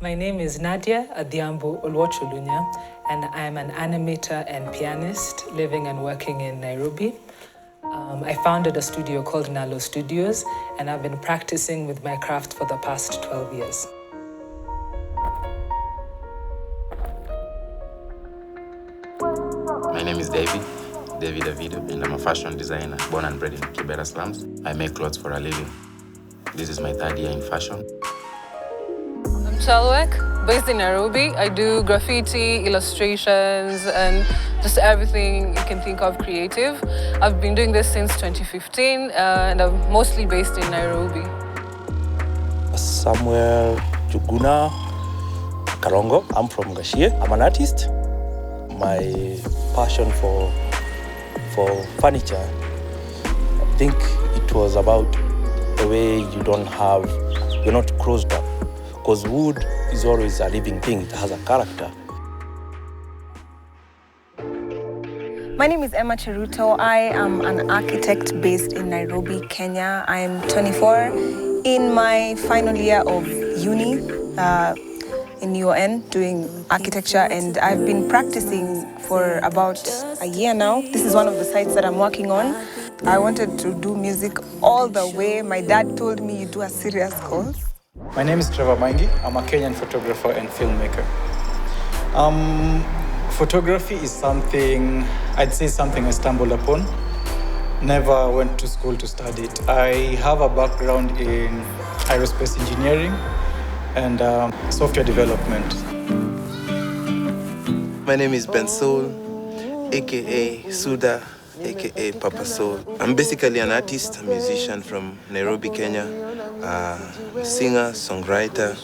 My name is Naddya Adhiambo and I'm an animator and pianist living and working in Nairobi. I founded a studio called Nalo Studios, and I've been practicing with my craft for the past 12 years. My name is David Avido, and I'm a fashion designer born and bred in Kibera slums. I make clothes for a living. This is my 3rd year in fashion. I'm Chelwek, based in Nairobi. I do graffiti, illustrations, and just everything you can think of creative. I've been doing this since 2015, and I'm mostly based in Nairobi. Somewhere Juguna, Karongo. I'm from Gashie. I'm an artist. My passion for furniture, I think it was about the way you're not closed up. Because wood is always a living thing, it has a character. My name is Cheruto. I am an architect based in Nairobi, Kenya. I'm 24, in my final year of uni in UON doing architecture, and I've been practicing for about a year now. This is one of the sites that I'm working on. I wanted to do music all the way. My dad told me you do a serious course. My name is Trevor Maingi. I'm a Kenyan photographer and filmmaker. Photography is something I stumbled upon. Never went to school to study it. I have a background in aerospace engineering and software development. My name is Bensoul, aka Suda, aka Papa Soul. I'm basically an artist, a musician from Nairobi, Kenya. Singer, songwriter,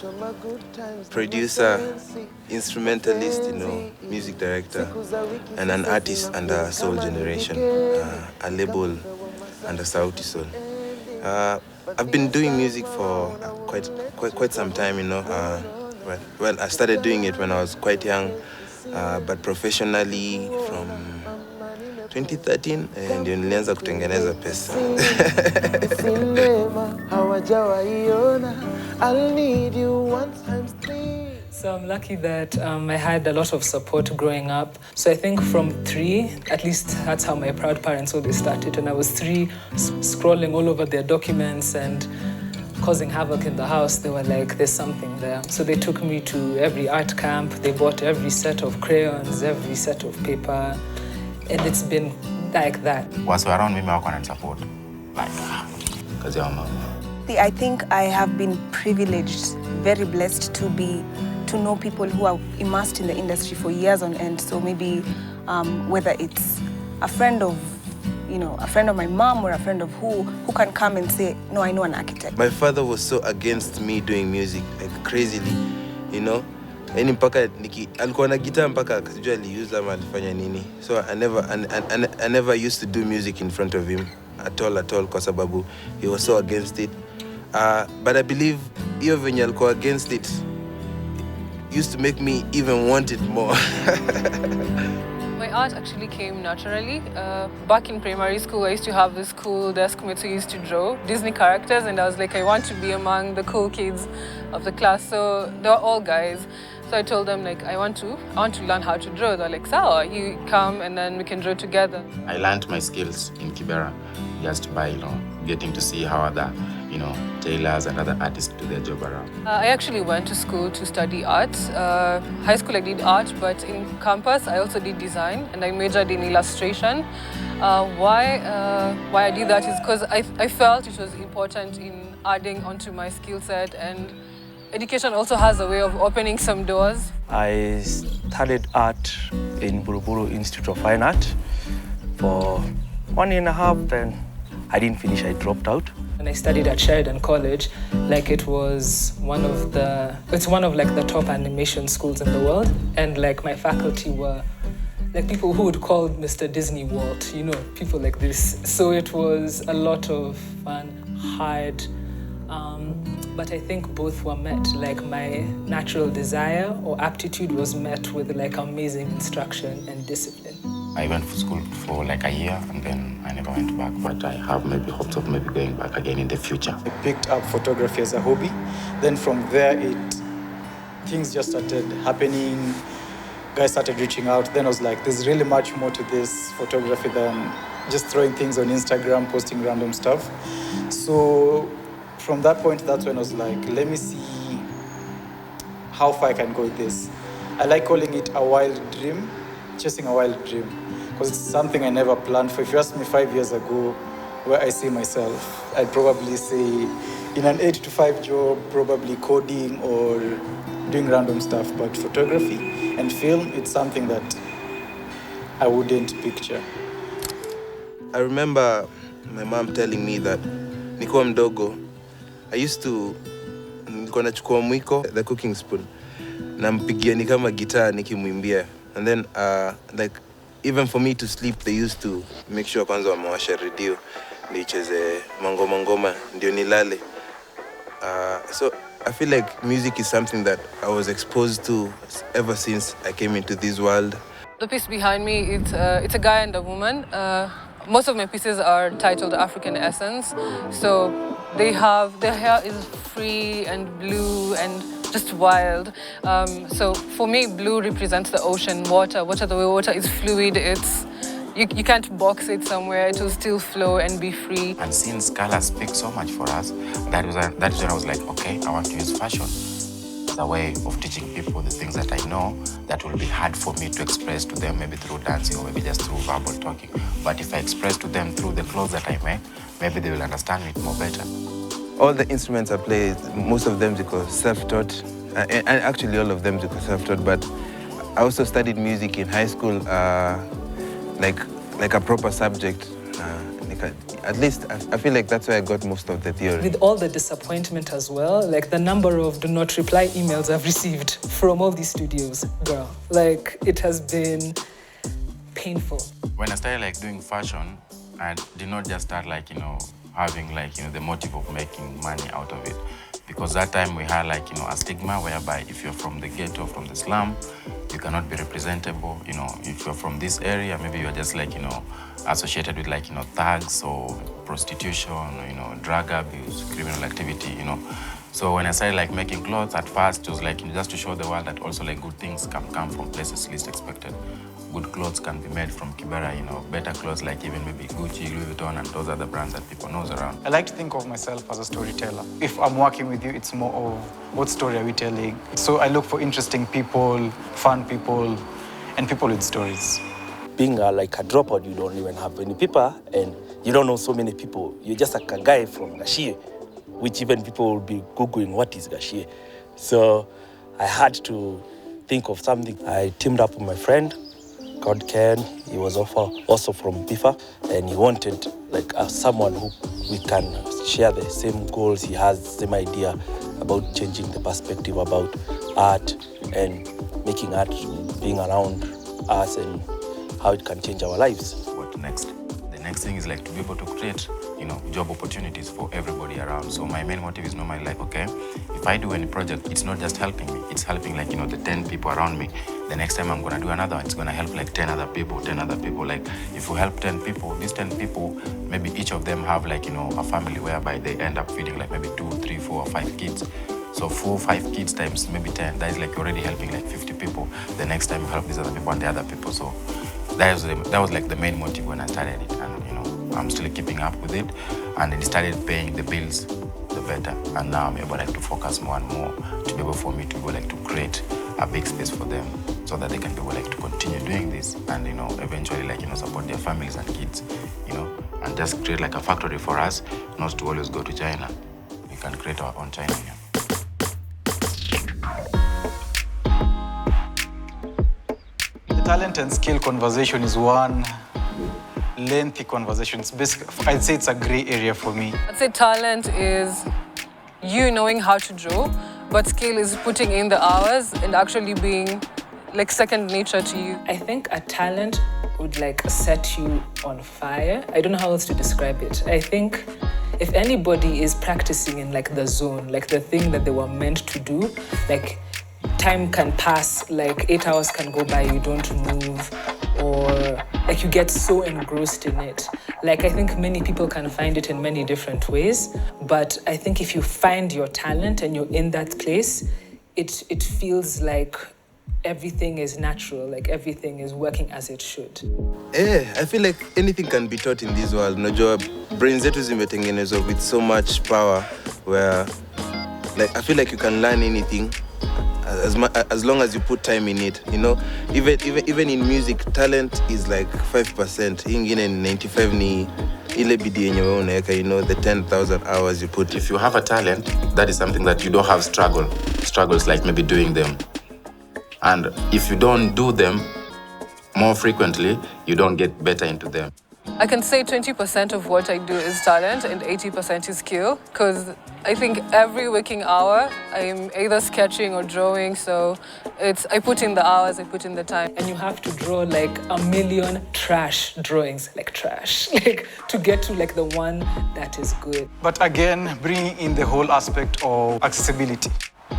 producer, instrumentalist, music director, and an artist under Soul Generation, a label under Sauti Soul. I've been doing music for quite some time, Well, I started doing it when I was quite young, but professionally from 2013, and nilianza kutengeneza pesa. So I'm lucky that I had a lot of support growing up. So I think from 3, at least that's how my proud parents always started. And I was 3, scrolling all over their documents and causing havoc in the house. They were like, there's something there. So they took me to every art camp. They bought every set of crayons, every set of paper. And it's been like that. What's around me, I can support. Because you're mom. I think I have been privileged, very blessed to know people who are immersed in the industry for years on end. So maybe whether it's a friend of my mom or a friend of who can come and say, no, I know an architect. My father was so against me doing music, like crazily, Yani mpaka alikuwa na guitar mpaka akajua aliuza ama alifanya nini. So I never used to do music in front of him at all kwa sababu he was so against it. But I believe hiyo venye alikuwa against it used to make me even want it more. My art actually came naturally. Back in primary school, I used to have this cool desk mate who used to draw Disney characters, and I was like, I want to be among the cool kids of the class. So they were all guys. So I told them, like, I want to learn how to draw. They're like, sawa, you come and then we can draw together. I learned my skills in Kibera just by, getting to see how other, tailors and other artists do their job around. I actually went to school to study art. High school I did art, but in campus I also did design, and I majored in illustration. Why I did that is because I felt it was important in adding onto my skill set, and education also has a way of opening some doors. I studied art in Buruburu Institute of Fine Art for 1.5 years, then I didn't finish, I dropped out. And I studied at Sheridan College, it was one of the top animation schools in the world. And my faculty were people who would call Mr. Disney Walt, people like this. So it was a lot of fun, hard, but I think both were met. My natural desire or aptitude was met with amazing instruction and discipline. I went to school for a year and then I never went back, but I have maybe hopes of going back again in the future. I picked up photography as a hobby. Then from there, things just started happening. Guys started reaching out. Then I was like, there's really much more to this photography than just throwing things on Instagram, posting random stuff. So from that point, that's when I was like, let me see how far I can go with this. I like calling it a wild dream, chasing a wild dream, because it's something I never planned for. If you asked me 5 years ago where I see myself, I'd probably say in an 8 to 5 job, probably coding or doing random stuff. But photography and film, it's something that I wouldn't picture. I remember my mom telling me that nikiwa mdogo, I used to nilikuwa nachukua mwiko, the cooking spoon, nampigia ni kama guitar nikimwimbia. And then like even for me to sleep, they used to make sure kwanza wamewasha radio nicheze ngoma ndio nilale. So I feel like music is something that I was exposed to ever since I came into this world. The piece behind me, it's a guy and a woman. Most of my pieces are titled African Essence. So their hair is free and blue and just wild. So for me, blue represents the ocean, water. The way water is fluid, you can't box it somewhere, it will still flow and be free. And since color speaks so much for us, that is when I was like, okay, I want to use fashion as a way of teaching people the things that I know that will be hard for me to express to them, maybe through dancing or maybe just through verbal talking. But if I express to them through the clothes that I make, maybe they will understand it more better. All the instruments I play, most of them are self-taught, and actually all of them are self-taught, but I also studied music in high school, like a proper subject. At least I feel like that's where I got most of the theory. With all the disappointment as well, like the number of do not reply emails I've received from all these studios, girl, like it has been painful. When I started like doing fashion, I did not just start like, having like, the motive of making money out of it. Because that time we had like, a stigma whereby if you're from the ghetto, from the slum, you cannot be representable. If you're from this area, maybe you're just like, associated with like, thugs or prostitution, drug abuse, criminal activity, So when I started like making clothes, at first it was like just to show the world that also like good things can come from places least expected. Good clothes can be made from Kibera, better clothes like even maybe Gucci, Louis Vuitton, and those are the brands that people knows around. I like to think of myself as a storyteller. If I'm working with you, it's more of what story are we telling? So I look for interesting people, fun people, and people with stories. Being like a dropout, you don't even have any people, and you don't know so many people. You're just like a guy from Gashie, which even people will be Googling what is Gashie. So I had to think of something. I teamed up with my friend called Ken. He was also from PIFA, and he wanted like someone who we can share the same goals. He has the same idea about changing the perspective about art and making art being around us and how it can change our lives. What next? The next thing is like to be able to create, job opportunities for everybody around. So my main motive is normally like, okay, if I do any project, it's not just helping me, it's helping like, the 10 people around me. The next time I'm gonna do another one, it's gonna help like 10 other people. Like if you help 10 people, these 10 people, maybe each of them have like, a family whereby they end up feeding like maybe 2, 3, 4, or 5 kids. So 4, 5 kids times maybe 10, that is like already helping like 50 people. The next time you help these other people and the other people. So that was like the main motive when I started it, and I'm still keeping up with it, and it started paying the bills, the better. And now I'm able like to focus more and more to be able for me to go like to create a big space for them, so that they can be able like to continue doing this, and eventually like support their families and kids, and just create like a factory for us, not to always go to China. We can create our own China here. Talent and skill conversation is one lengthy conversation. It's basically, I'd say it's a gray area for me. I'd say talent is you knowing how to draw, but skill is putting in the hours and actually being like second nature to you. I think a talent would like set you on fire. I don't know how else to describe it. I think if anybody is practicing in like the zone, like the thing that they were meant to do, like time can pass, like 8 hours can go by, you don't move, or like you get so engrossed in it. Like I think many people can find it in many different ways, but I think if you find your talent and you're in that place, it feels like everything is natural, like everything is working as it should. I feel like anything can be taught in this world. Unajua brains zetu zimetengenezwa with so much power where like I feel like you can learn anything as long as you put time in it, you know. Even in music, talent is like 5%. Ingine 95 ni ile bidii yenye wewe unaweka, you know, the 10,000 hours you put. If you have a talent, that is something that you don't have struggles like maybe doing them. And if you don't do them more frequently, you don't get better into them. I can say 20% of what I do is talent and 80% is skill, because I think every waking hour I'm either sketching or drawing, so I put in the hours, I put in the time. And you have to draw like 1 million trash drawings, like trash, like to get to like the one that is good. But again, bringing in the whole aspect of accessibility.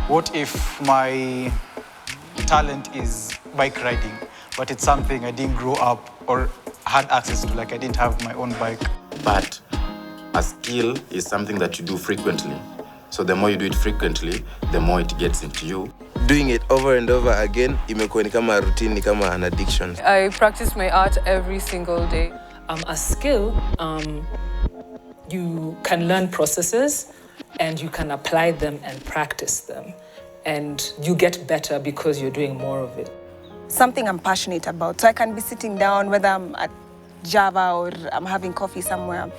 What if my talent is bike riding, but it's something I didn't grow up or had access to, like I didn't have my own bike? But a skill is something that you do frequently. So the more you do it frequently, the more it gets into you. Doing it over and over again, imekuwa ni kama routine, ni kama an addiction. I practice my art every single day. A skill, you can learn processes and you can apply them and practice them. And you get better because you're doing more of it. Something I'm passionate about. So I can be sitting down, whether I'm at Java or I'm having coffee somewhere,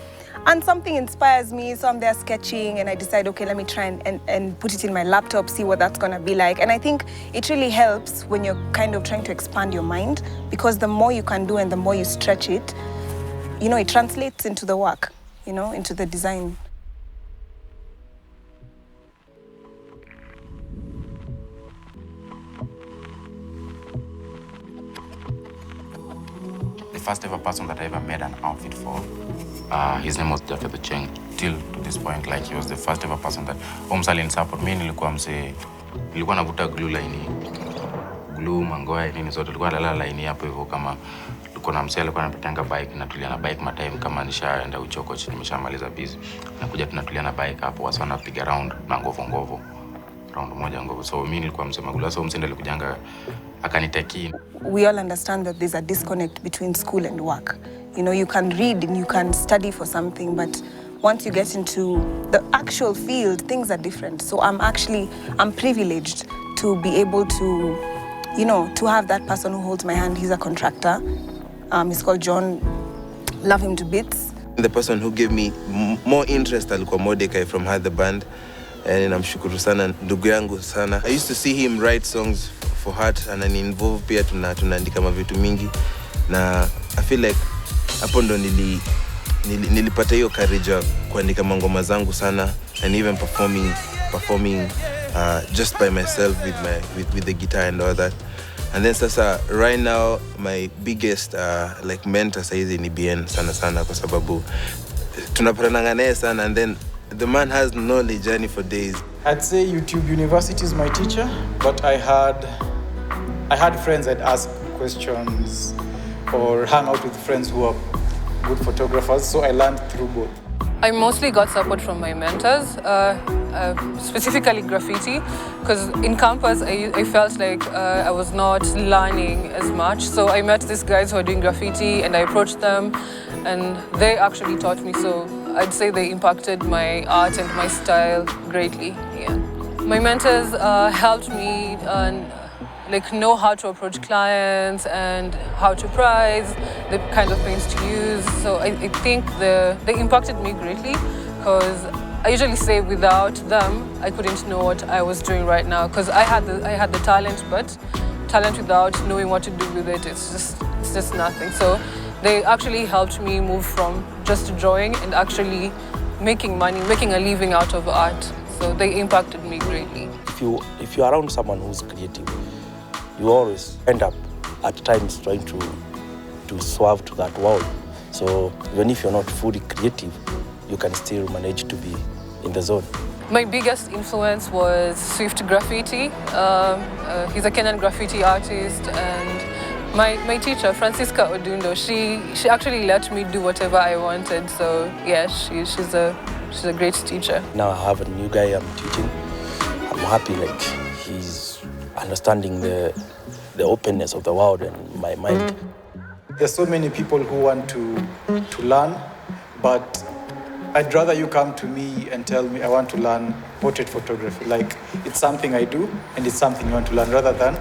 and something inspires me, so I'm there sketching and I decide, okay, let me try and put it in my laptop, see what that's gonna be like. And I think it really helps when you're kind of trying to expand your mind, because the more you can do and the more you stretch it, you know, it translates into the work, you know, into the design. First ever person that I ever made an outfit for, his name was Jaffe the Cheng. Till to this point, like he was the first ever person that Omsali support me. Nilikuwa navuta glue line, glue mangoa nini zote, nilikuwa nalala line hapo hivyo kama tulikuwa na msee alikuwa anapitanga bike na tulia na bike matime kama nishaenda uchoko chini nimeshamaliza busy. Nakuja tunatulia na bike hapo wasa wanapiga round na ngovo. Round moja ngovo. So mimi nilikuwa msema glue, so msee alikujanga akaniteki. We all understand that there's a disconnect between school and work. You know, you can read and you can study for something, but once you get into the actual field, things are different. So I'm privileged to be able to, you know, to have that person who holds my hand. He's a contractor. He's called John. Love him to bits. The person who gave me more interest alikuwa Mordecai from Had the Band. And namshukuru sana ndugu yangu sana. I used to see him write songs for Heart and involve pia tunaandika mavitu mingi. Na I feel like hapo ndo nilipata hiyo courage ya kuandika mangoma zangu sana, and even performing just by myself with the guitar and all that. And then sasa right now my biggest like mentor saizi ni BN sana kwa sababu tunapatana naye sana, and then the man has knowledge journey for days. I'd say YouTube University is my teacher, but I had friends I'd ask questions or hang out with friends who are good photographers, so I learned through both. I mostly got support from my mentors, specifically graffiti, because in campus I felt like I was not learning as much. So I met these guys who are doing graffiti and I approached them and they actually taught me. So I'd say they impacted my art and my style greatly. Yeah. My mentors helped me know how to approach clients and how to price, the kind of paints to use. So I think they impacted me greatly, because I usually say without them, I couldn't know what I was doing right now, because I had the talent, but talent without knowing what to do with it, it's just nothing. So they actually helped me move from just drawing and actually making money, making a living out of art. So they impacted me greatly. If you're around someone who's creative, you always end up at times trying to swerve to that world. So even if you're not fully creative, you can still manage to be in the zone. My biggest influence was Swift Graffiti. He's a Kenyan graffiti artist, and my teacher, Francisca Odundo, she actually let me do whatever I wanted. So yeah, she's a great teacher. Now I have a new guy I'm teaching. I'm happy, like he's understanding the openness of the world and my mind. There's so many people who want to learn, but I'd rather you come to me and tell me I want to learn portrait photography. Like, it's something I do and it's something you want to learn, rather than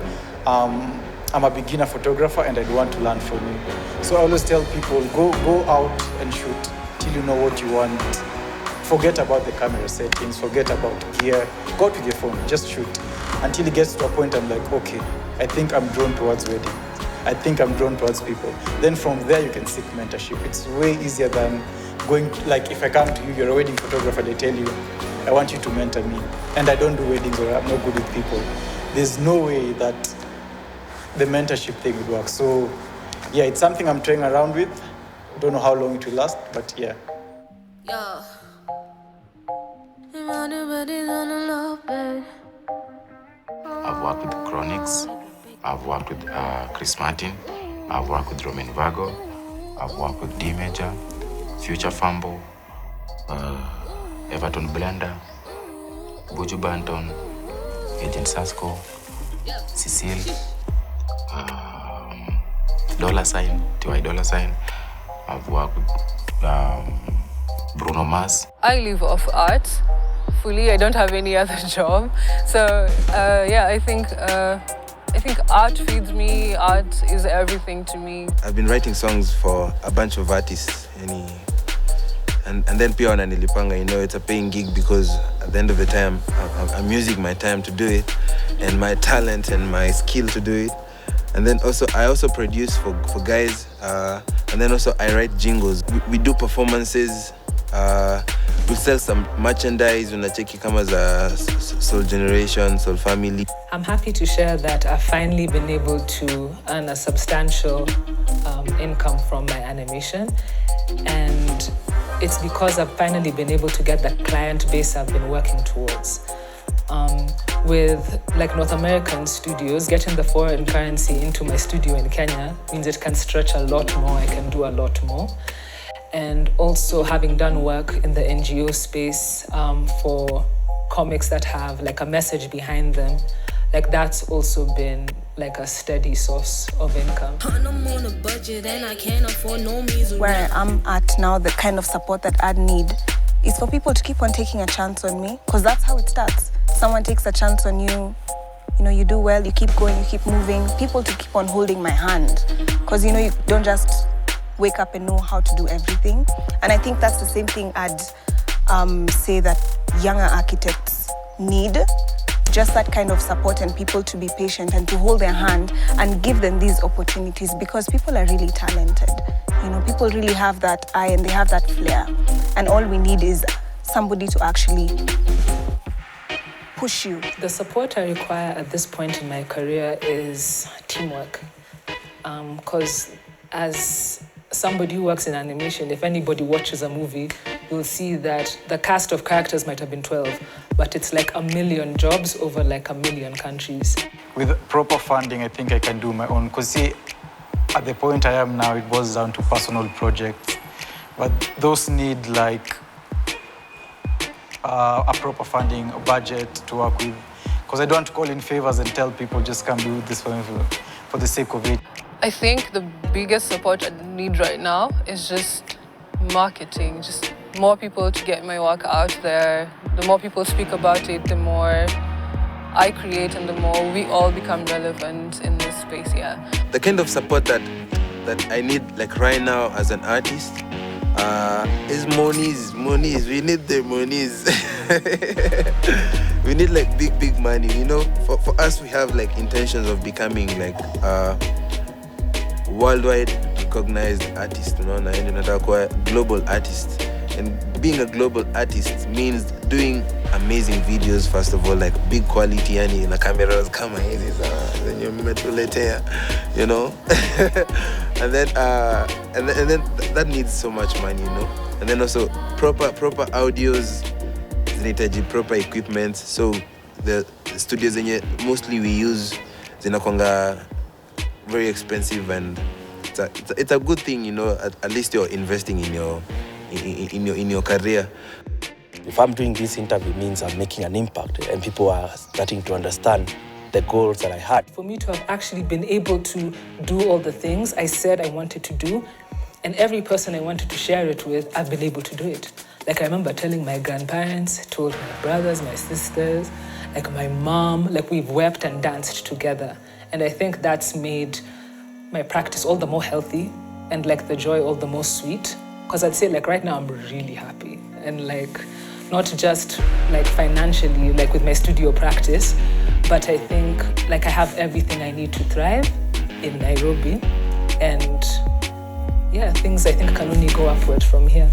I'm a beginner photographer and I'd want to learn from you. So I always tell people, go out and shoot till you know what you want. Forget about the camera settings, forget about gear. Go to your phone, just shoot. Until it gets to a point I'm like, okay, I think I'm drawn towards weddings. I think I'm drawn towards people. Then from there you can seek mentorship. It's way easier than going, like if I come to you, you're a wedding photographer, they tell you, I want you to mentor me. And I don't do weddings or I'm not good with people. There's no way that the mentorship thing would work. So yeah, it's something I'm playing around with. Don't know how long it will last, but yeah. Yeah. I've worked with Chronics, I've worked with Chris Martin, I've worked with Roman Vago, I've worked with D Major, Future Fumble, Everton Blender, Buju Banton, Agent Sasko, Cecile, Dollar Sign, TY Dollar Sign. I've worked with Bruno Mars. I live off art fully. I don't have any other job. So yeah, I think art feeds me. Art is everything to me. I've been writing songs for a bunch of artists, and then pia wananilipanga, it's a paying gig because at the end of the time, I'm using my time to do it and my talent and my skill to do it. And then I also produce for guys, and then also I write jingles. We do performances, we sell some merchandise, unacheki kama za Soul Generation, Soul Family. I'm happy to share that I've finally been able to earn a substantial income from my animation. And it's because I've finally been able to get the client base I've been working towards. With like North American studios, getting the foreign currency into my studio in Kenya means it can stretch a lot more, I can do a lot more. And also having done work in the NGO space for comics that have like a message behind them, like that's also been like a steady source of income. Where I'm at now, the kind of support that I'd need is for people to keep on taking a chance on me, because that's how it starts. Someone takes a chance on you, you do well, you keep going, you keep moving. People to keep on holding my hand, because you don't just wake up and know how to do everything. And I think that's the same thing I'd say that younger architects need, just that kind of support and people to be patient and to hold their hand and give them these opportunities, because people are really talented. People really have that eye and they have that flair. And all we need is somebody to actually push you. The support I require at this point in my career is teamwork. Because as somebody who works in animation, if anybody watches a movie, you'll see that the cast of characters might have been 12, but it's like 1 million jobs over like 1 million countries. With proper funding, I think I can do my own. Because see, at the point I am now, it boils down to personal projects. But those need like a proper funding, a budget to work with. Because I don't want to call in favors and tell people just come do this for the sake of it. I think the biggest support I need right now is just marketing, just more people to get my work out there. The more people speak about it, the more I create and the more we all become relevant in this space, yeah. The kind of support that I need like right now as an artist is monies. We need the monies. We need like big money, For us, we have like intentions of becoming like worldwide recognized artist, global artist. And being a global artist means doing amazing videos, first of all, like big quality, and na cameras kama hizi then you metuletea, and then that needs so much money, And then also proper audios, zinahitaji proper equipment. So the studios mostly we use zinakwanga very expensive, and it's a good thing, At least you're investing in your career. if I'm doing this interview, it means I'm making an impact and people are starting to understand the goals that I had. For me to have actually been able to do all the things I said I wanted to do, and every person I wanted to share it with, I've been able to do it. Like I remember telling my grandparents, told my brothers, my sisters, like my mom, like we've wept and danced together. And I think that's made my practice all the more healthy and like the joy all the more sweet. Because I'd say like right now I'm really happy. And like not just like financially, like with my studio practice, but I think like I have everything I need to thrive in Nairobi. And yeah, things I think can only go upward from here.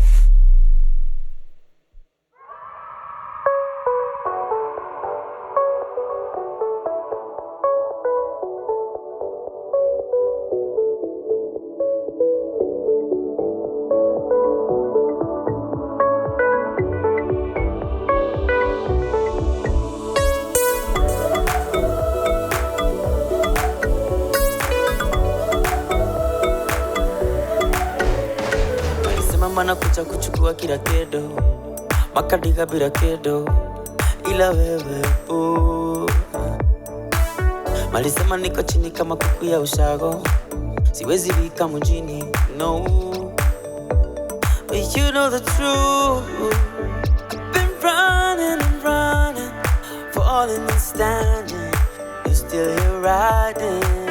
Kucha kuchukua kila kedo makadiga bila kedo ila wewe malisema niko chini kama kuku ya ushago siwezi vika mjini no but you know the truth I've been running and running falling and standing you're still here riding